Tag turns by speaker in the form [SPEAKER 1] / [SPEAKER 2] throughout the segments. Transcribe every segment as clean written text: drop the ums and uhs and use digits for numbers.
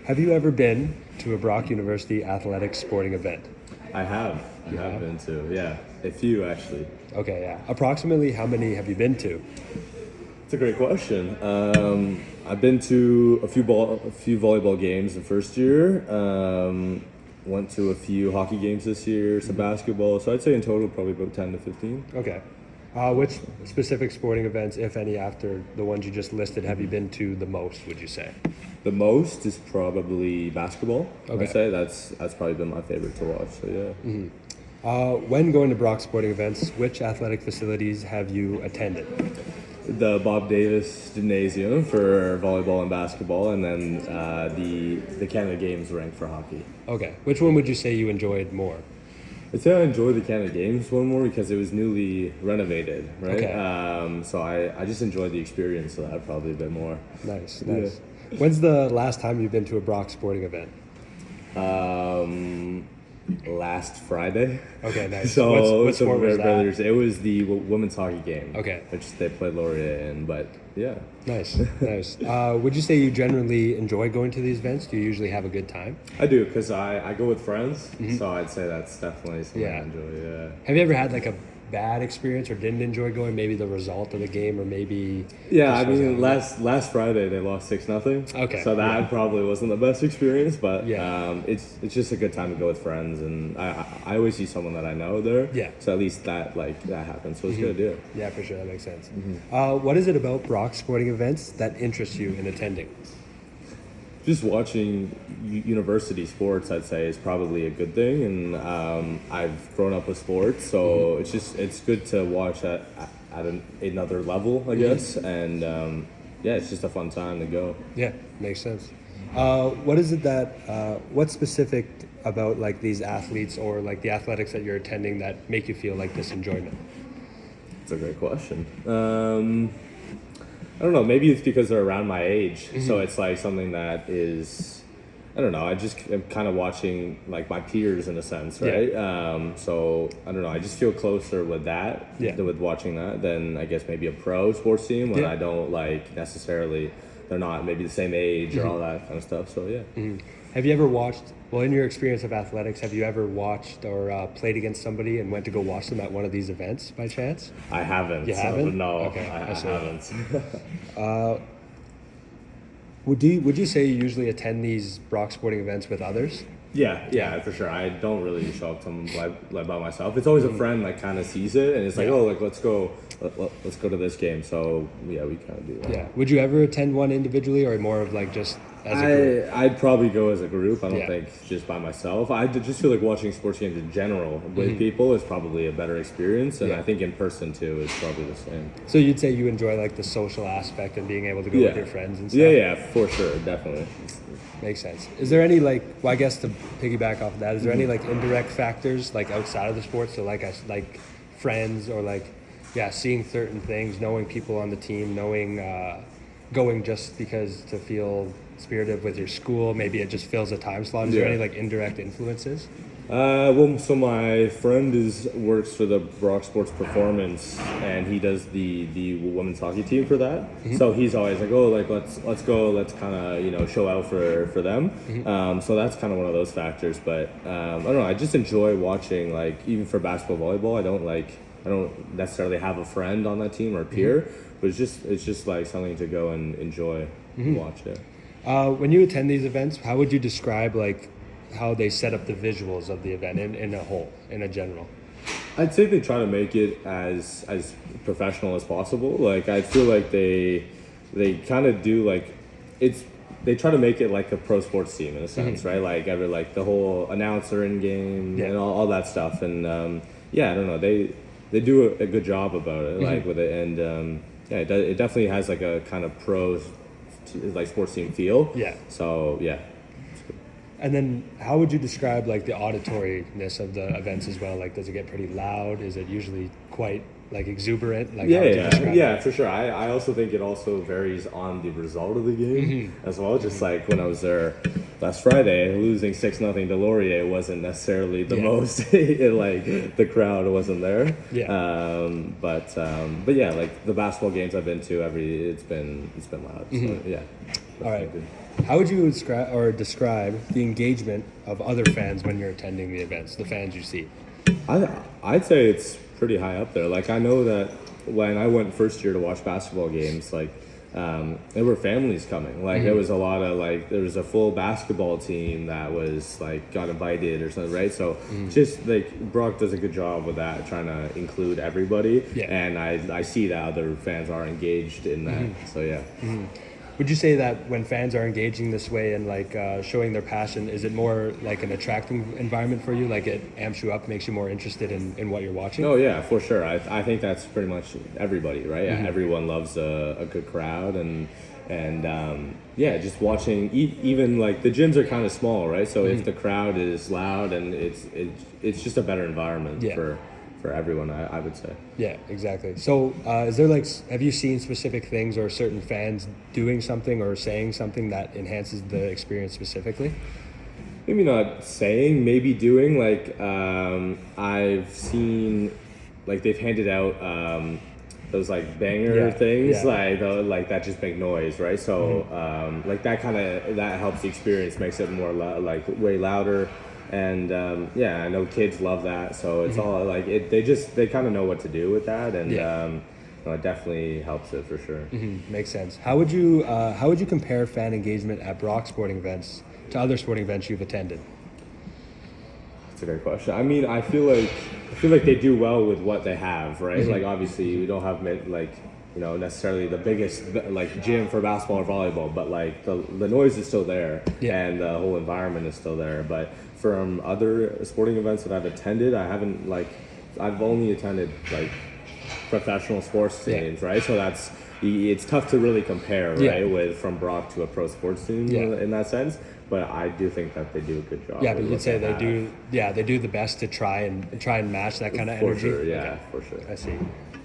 [SPEAKER 1] Have you ever been to a Brock University athletics sporting event?
[SPEAKER 2] I have. I have been to, a few actually.
[SPEAKER 1] Okay, yeah. Approximately how many have you been to?
[SPEAKER 2] It's a great question. I've been to a few volleyball games the first year. Went to a few hockey games this year, some basketball. So I'd say in total probably about 10 to 15.
[SPEAKER 1] Okay. Which specific sporting events, if any, after the ones you just listed, have you been to the most, would you say?
[SPEAKER 2] The most is probably basketball.
[SPEAKER 1] Okay.
[SPEAKER 2] I'd say that's probably been my favorite to watch. So yeah.
[SPEAKER 1] When going to Brock sporting events, which athletic facilities have you attended?
[SPEAKER 2] The Bob Davis Gymnasium for volleyball and basketball, and then the Canada Games rink for hockey.
[SPEAKER 1] Okay. Which one would you say you enjoyed more?
[SPEAKER 2] I'd say I enjoyed the Canada Games one more because it was newly renovated, right?
[SPEAKER 1] Okay.
[SPEAKER 2] So I just enjoyed the experience of that probably a bit more.
[SPEAKER 1] Nice. When's the last time you've been to a Brock sporting event?
[SPEAKER 2] Last Friday.
[SPEAKER 1] Okay, nice.
[SPEAKER 2] So
[SPEAKER 1] what sport was that?
[SPEAKER 2] brothers, it was the women's hockey game.
[SPEAKER 1] Okay.
[SPEAKER 2] Which they played Laurier in, but yeah.
[SPEAKER 1] Nice. Would you say you generally enjoy going to these events? Do you usually have a good time?
[SPEAKER 2] I do, because I go with friends, so I'd say that's definitely something I enjoy, yeah.
[SPEAKER 1] Have you ever had like a bad experience or didn't enjoy going? Maybe the result of the game, or maybe...
[SPEAKER 2] Yeah, I mean, last Friday they lost 6-0.
[SPEAKER 1] Okay.
[SPEAKER 2] So that probably wasn't the best experience, but
[SPEAKER 1] Yeah.
[SPEAKER 2] it's just a good time to go with friends, and I always see someone that I know there.
[SPEAKER 1] Yeah.
[SPEAKER 2] So at least that happens. So it's good, yeah.
[SPEAKER 1] Yeah, for sure. That makes sense. What is it about Brock sporting events that interests you in attending?
[SPEAKER 2] Just watching university sports, I'd say, is probably a good thing, and I've grown up with sports, so it's good to watch at another level, I guess, and it's just a fun time to go.
[SPEAKER 1] Yeah, makes sense. What is it that what's specific about like these athletes or like the athletics that you're attending that make you feel like this enjoyment?
[SPEAKER 2] It's a great question. I don't know, maybe it's because they're around my age, so it's like something that is, I don't know, I just am kind of watching like my peers in a sense, right? So I don't know, I just feel closer with that, with watching that, than I guess maybe a pro sports team when I don't like necessarily, they're not maybe the same age or all that kind of stuff, so yeah.
[SPEAKER 1] Have you ever watched, well, in your experience of athletics, have you ever watched or played against somebody and went to go watch them at one of these events by chance?
[SPEAKER 2] I haven't.
[SPEAKER 1] You haven't?
[SPEAKER 2] No,
[SPEAKER 1] Okay,
[SPEAKER 2] I haven't.
[SPEAKER 1] Would you say you usually attend these Brock sporting events with others?
[SPEAKER 2] Yeah, for sure. I don't really show up to them like by myself. It's always a friend like kind of sees it and it's like, oh, like let's go to this game. So yeah, we kind of do that.
[SPEAKER 1] Yeah. Would you ever attend one individually or more of like just as a group?
[SPEAKER 2] I'd probably go as a group. I don't think just by myself. I just feel like watching sports games in general with people is probably a better experience, and I think in person too is probably the same.
[SPEAKER 1] So you'd say you enjoy like the social aspect and being able to go with your friends and stuff?
[SPEAKER 2] Yeah, for sure, definitely.
[SPEAKER 1] Makes sense. Is there any like, well, I guess to piggyback off of that, is there any like indirect factors like outside of the sport? So like friends or like, seeing certain things, knowing people on the team, knowing, going just because to feel spirited with your school, maybe it just fills a time slot. Is there any like indirect influences?
[SPEAKER 2] Well, so my friend works for the Brock Sports Performance, and he does the women's hockey team for that. So he's always like, oh, like let's go, let's kind of show out for them. So that's kind of one of those factors. But I don't know, I just enjoy watching, like even for basketball, volleyball. I don't necessarily have a friend on that team or a peer, but it's just like something to go and enjoy and watch it.
[SPEAKER 1] When you attend these events, how would you describe like how they set up the visuals of the event in a whole, in a general?
[SPEAKER 2] I'd say they try to make it as professional as possible. Like I feel like they kind of do like they try to make it like a pro sports team in a sense, right? Like the whole announcer in game and all that stuff. And I don't know, they do a good job about it, like with it, and it definitely has like a kind of pro like sports team feel. Yeah. So yeah.
[SPEAKER 1] And then how would you describe like the auditoriness of the events as well? Like, does it get pretty loud? Is it usually quite like exuberant? Like,
[SPEAKER 2] yeah, for sure. I also think it also varies on the result of the game as well. Just like when I was there last Friday, losing 6-0 to Laurier wasn't necessarily the most. Like the crowd wasn't there. But yeah, like the basketball games I've been to, it's been loud. So, yeah.
[SPEAKER 1] All right.
[SPEAKER 2] Good.
[SPEAKER 1] How would you describe the engagement of other fans when you're attending the events, the fans you see?
[SPEAKER 2] I'd say it's pretty high up there. Like I know that when I went first year to watch basketball games, like there were families coming. Like there was a lot of like there was a full basketball team that was like got invited or something, right? So just like Brock does a good job with that, trying to include everybody.
[SPEAKER 1] Yeah.
[SPEAKER 2] And I see that other fans are engaged in that. So yeah.
[SPEAKER 1] Would you say that when fans are engaging this way and like showing their passion, is it more like an attracting environment for you? Like it amps you up, makes you more interested in what you're watching?
[SPEAKER 2] Oh yeah, for sure. I think that's pretty much everybody, right? Everyone loves a good crowd and yeah, just watching. Even like the gyms are kind of small, right? So if the crowd is loud and it's just a better environment for everyone, I would say.
[SPEAKER 1] Yeah, exactly. So, is there like, have you seen specific things or certain fans doing something or saying something that enhances the experience specifically?
[SPEAKER 2] Maybe not saying, maybe doing. Like I've seen, like they've handed out those like banger things, like that just make noise, right? So like that helps the experience, makes it more like way louder. And yeah, I know kids love that, so it's all like they kind of know what to do with that, and it definitely helps it for sure.
[SPEAKER 1] Makes sense. How would you compare fan engagement at Brock sporting events to other sporting events you've attended?
[SPEAKER 2] That's a great question. I mean, I feel like they do well with what they have, right? Like obviously we don't have like necessarily the biggest like gym for basketball or volleyball, but like the noise is still there, and the whole environment is still there. But from other sporting events that I've attended, I've only attended like professional sports teams, right? So it's tough to really compare, right, with from Brock to a pro sports team in that sense. But I do think that they do a good job.
[SPEAKER 1] Yeah, but you'd say they do. Yeah, they do the best to try and match that kind of energy.
[SPEAKER 2] For sure, yeah, for sure.
[SPEAKER 1] I see.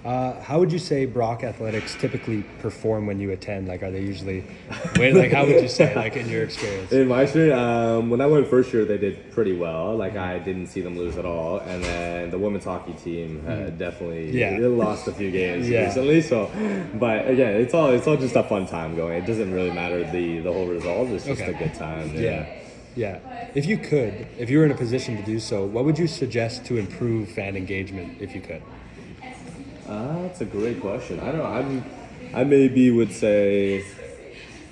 [SPEAKER 1] How would you say Brock Athletics typically perform when you attend? Like, are they usually, how would you say, like, in your experience?
[SPEAKER 2] In my experience, when I went first year, they did pretty well. Like, I didn't see them lose at all. And then the women's hockey team definitely lost a few games recently. So, but again, it's all just a fun time going. It doesn't really matter the whole result. It's just a good time.
[SPEAKER 1] Yeah. If you were in a position to do so, what would you suggest to improve fan engagement if you could?
[SPEAKER 2] That's a great question. I don't know. I maybe would say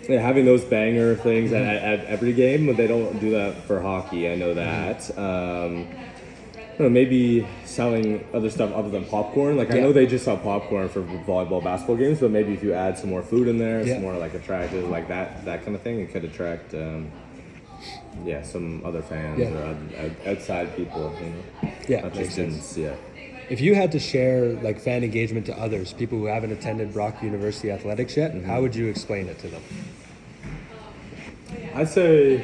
[SPEAKER 2] having those banger things at every game, but they don't do that for hockey. I know that. I don't know, maybe selling other stuff other than popcorn. Like I know they just sell popcorn for volleyball, basketball games, but maybe if you add some more food in there, some more like attractive, like that kind of thing, it could attract some other fans or outside people.
[SPEAKER 1] Yeah,
[SPEAKER 2] not
[SPEAKER 1] makes
[SPEAKER 2] just
[SPEAKER 1] sense.
[SPEAKER 2] in.
[SPEAKER 1] If you had to share like fan engagement to others, people who haven't attended Brock University athletics yet, how would you explain it to them?
[SPEAKER 2] I'd say,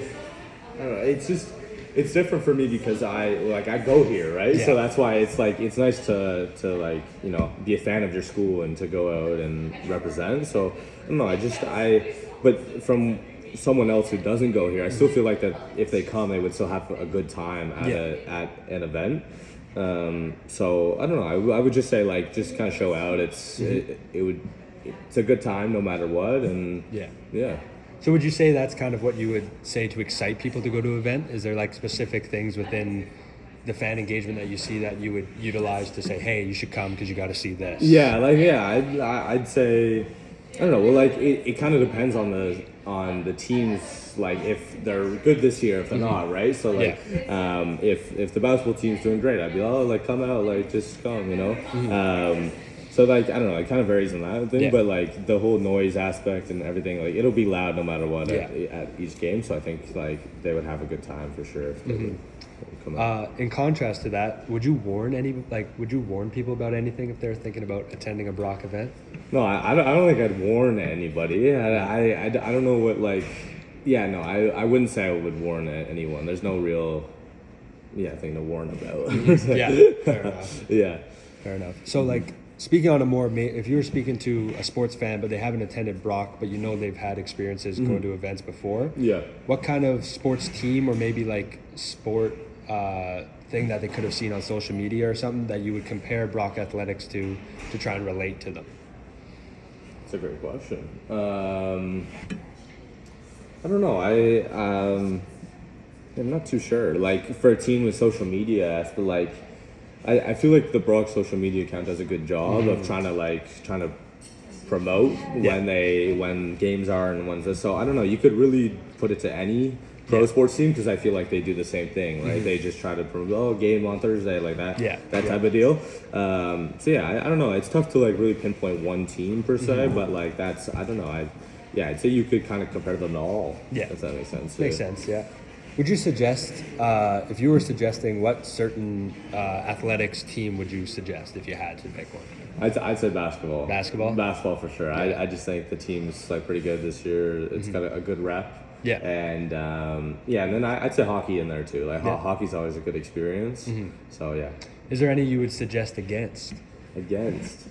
[SPEAKER 2] I don't know, it's different for me because I go here, right?
[SPEAKER 1] Yeah.
[SPEAKER 2] So that's why it's nice to like, be a fan of your school and to go out and represent. So I don't know, but from someone else who doesn't go here, I still feel like that if they come, they would still have a good time at an event. So I don't know. I would just say just kind of show out. It's a good time no matter what, and yeah.
[SPEAKER 1] So would you say that's kind of what you would say to excite people to go to an event? Is there like specific things within the fan engagement that you see that you would utilize to say, hey, you should come because you got to see this?
[SPEAKER 2] I'd say, I don't know. Well, it kind of depends on the teams, like if they're good this year, if they're not, right? So if the basketball team's doing great, I'd be come out, just come, So I don't know, it kind of varies on that thing, but the whole noise aspect and everything, it'll be loud no matter what at each game. So I think they would have a good time for sure if they would come out.
[SPEAKER 1] In contrast to that, would you warn people about anything if they're thinking about attending a Brock event?
[SPEAKER 2] No, I don't think I'd warn anybody. I don't know what I wouldn't say I would warn anyone. There's no real thing to warn about.
[SPEAKER 1] Fair enough. Fair enough. So speaking on a more, if you were speaking to a sports fan but they haven't attended Brock, but they've had experiences going to events before, what kind of sports team or maybe sport thing that they could have seen on social media or something that you would compare Brock Athletics to try and relate to them?
[SPEAKER 2] That's a great question. I don't know. I'm not too sure. Like for a team with social media, I feel like I feel like the Brock social media account does a good job of trying to promote when games are and when so I don't know. You could really put it to any pro sports team because I feel like they do the same thing, right? They just try to promote game on Thursday like that, that type of deal. So yeah, I don't know. It's tough to like really pinpoint one team per se, but like that's I don't know. I'd say you could kind of compare them to all.
[SPEAKER 1] Yeah.
[SPEAKER 2] If that makes sense.
[SPEAKER 1] Makes sense, yeah. Would you suggest, if you were suggesting, what certain athletics team would you suggest if you had to pick one?
[SPEAKER 2] I'd say basketball.
[SPEAKER 1] Basketball?
[SPEAKER 2] Basketball for sure.
[SPEAKER 1] Yeah.
[SPEAKER 2] I just think the team's like pretty good this year. It's got a good rep.
[SPEAKER 1] Yeah.
[SPEAKER 2] And and then I'd say hockey in there too. Like hockey's always a good experience. So yeah.
[SPEAKER 1] Is there any you would suggest against?
[SPEAKER 2] Against.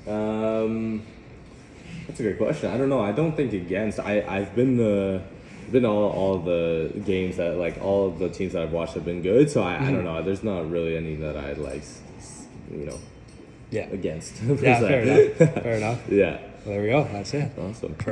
[SPEAKER 2] That's a good question. I don't know. I don't think against. I've been all the games that like all of the teams that I've watched have been good. So I don't know. There's not really any that I like,
[SPEAKER 1] Yeah.
[SPEAKER 2] against.
[SPEAKER 1] Yeah, fair enough. Fair enough.
[SPEAKER 2] Yeah.
[SPEAKER 1] Well, there we go. That's it.
[SPEAKER 2] Awesome.